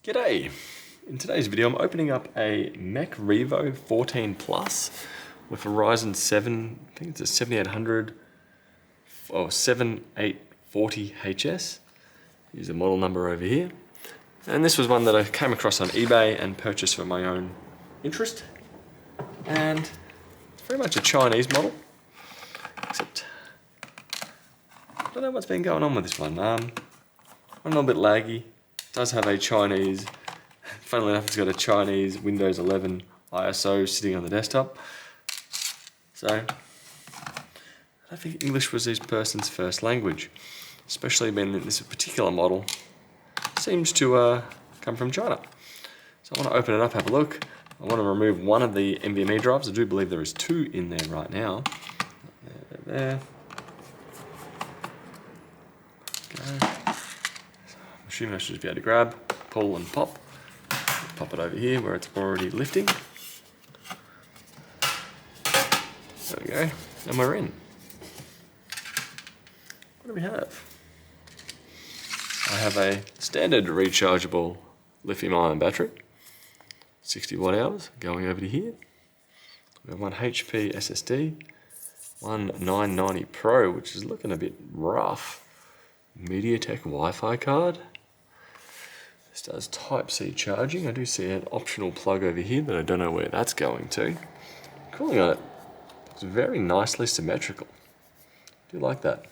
G'day! In today's video I'm opening up a MechRevo 14 Plus with a Ryzen 7, I think it's a 7800 or 7840HS. Use the model number over here. And this was one that I came across on eBay and purchased for my own interest. And it's very much a Chinese model, except I don't know what's been going on with this one. I'm a little bit laggy. It does have a Chinese, funnily enough, it's got a Chinese Windows 11 ISO sitting on the desktop. So, I don't think English was this person's first language, especially when this particular model seems to come from China. So I want to open it up, have a look. I want to remove one of the NVMe drives. I do believe there is two in there right now. There. Okay. I'm assuming I should just be able to grab, pull and pop. Pop it over here where it's already lifting. There we go, and we're in. What do we have? I have a standard rechargeable lithium-ion battery, 60 watt hours, going over to here. We have one HP SSD, one 990 Pro, which is looking a bit rough. MediaTek Wi-Fi card. This does Type-C charging. I do see an optional plug over here, but I don't know where that's going to. Cooling on it looks very nicely symmetrical. Do you like that?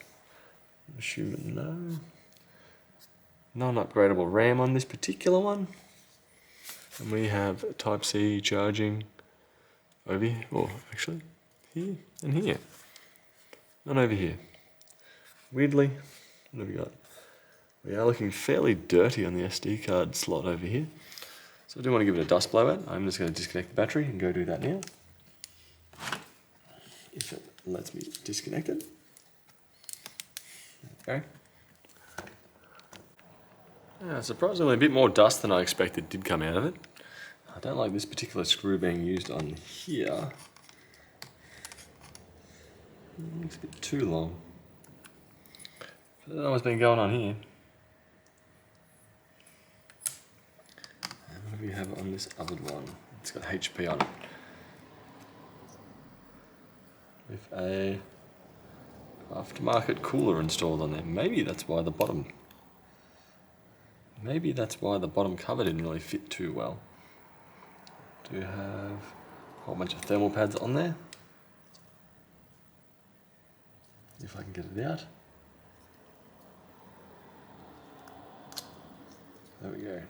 I'm assuming no. Non-upgradable RAM on this particular one. And we have Type-C charging over here, or actually here and here. None over here. Weirdly, what have we got? We are looking fairly dirty on the SD card slot over here. So I do want to give it a dust blowout. I'm just going to disconnect the battery and go do that now. If it lets me disconnect it. Okay. Surprisingly, a bit more dust than I expected did come out of it. I don't like this particular screw being used on here. It looks a bit too long. I don't know what's been going on here. And what do we have on this other one? It's got HP on it. With a aftermarket cooler installed on there. Maybe that's why the bottom cover didn't really fit too well. Do have a whole bunch of thermal pads on there. If I can get it out. There we go.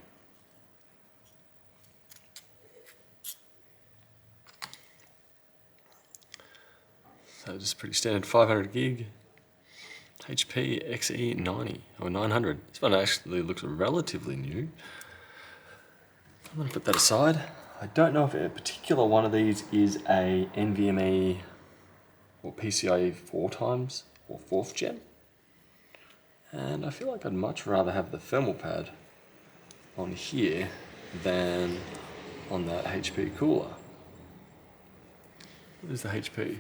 So just pretty standard 500 gig HP XE90 or 900. This one actually looks relatively new. I'm going to put that aside. I don't know if a particular one of these is a NVMe or PCIe 4 times or 4th gen. And I feel like I'd much rather have the thermal pad on here than on that HP cooler. What is the HP?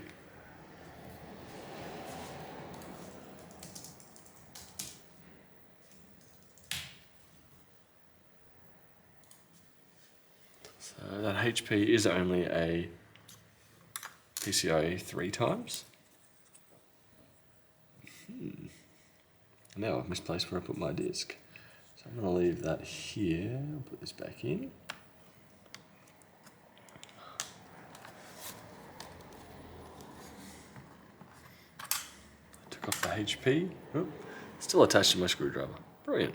So that HP is only a PCIe 3 times. Now I've misplaced where I put my disk. So I'm going to leave that here. I'll put this back in. I took off the HP. Oop. Still attached to my screwdriver. Brilliant.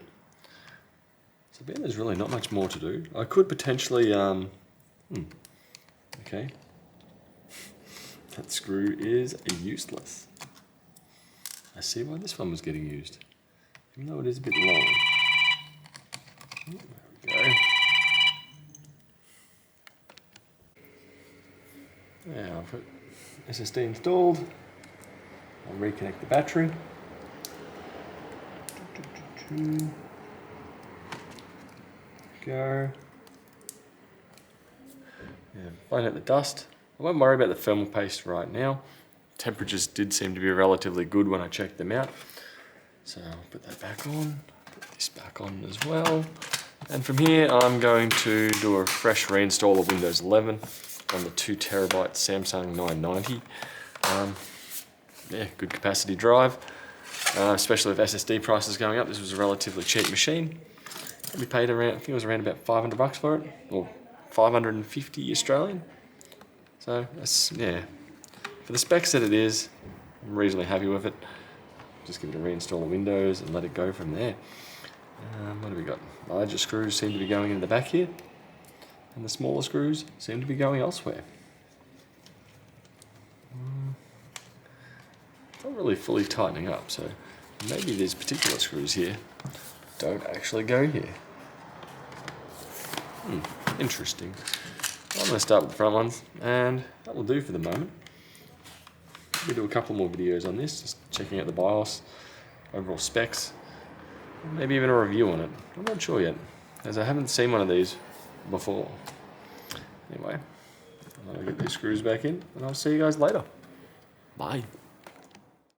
So Ben, there's really not much more to do. I could potentially, okay. That screw is useless. I see why this one was getting used, even though it is a bit long. There we go. Now I've got SSD installed. I'll reconnect the battery. Go. Yeah, find out the dust. I won't worry about the thermal paste right now. Temperatures did seem to be relatively good when I checked them out. So I'll put that back on, put this back on as well. And from here, I'm going to do a fresh reinstall of Windows 11 on the 2TB Samsung 990. Yeah, good capacity drive, especially with SSD prices going up. This was a relatively cheap machine. We paid around, I think it was around about $500 for it, or 550 Australian. So that's, yeah, for the specs that it is, I'm reasonably happy with it. Just give it a reinstall of Windows and let it go from there. What have we got? Larger screws seem to be going in the back here, and the smaller screws seem to be going elsewhere. Not really fully tightening up, so maybe these particular screws here don't actually go here. Interesting. Well, I'm going to start with the front ones, and that will do for the moment. We'll do a couple more videos on this, just checking out the BIOS, overall specs, maybe even a review on it. I'm not sure yet, as I haven't seen one of these before. Anyway, I'll get these screws back in, and I'll see you guys later. Bye.